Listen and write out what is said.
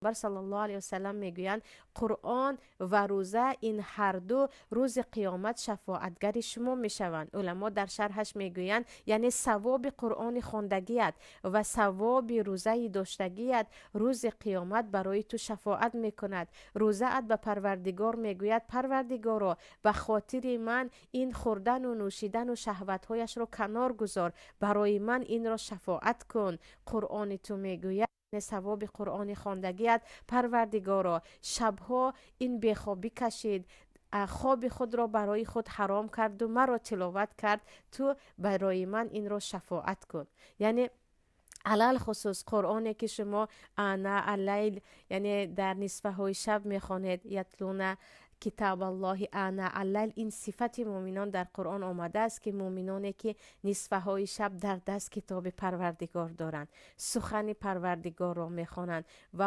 اکبر صلی الله علیه و سلم میگویند قرآن و روزه این هر دو روز قیامت شفاعتگر شما میشوند. علما در شرحش میگویند یعنی ثواب قرآن خواندگیت و ثواب روزه داشتگیت روز قیامت برای تو شفاعت میکند. روزه ات به پروردگار میگوید پروردگارا به خاطر من این خوردن و نوشیدن و شهوتهایش رو کنار گذار، برای من این را شفاعت کن. قرآن تو میگوید ثواب قرآن خواندگیت پروردگارا شبها این بیخوابی کشید، خواب خود را برای خود حرام کرد و مرا تلاوت کرد، تو برای من این را شفاعت کن. یعنی علل خصوص قرآنی که شما انا اللیل یعنی در نصفه های شب میخوانید، یتلون کتاب الله انا اللیل، این صفت مؤمنان در قرآن آمده است که مؤمنانی که نصفه های شب در دست کتاب پروردگار دارند، سخن پروردگار را میخوانند و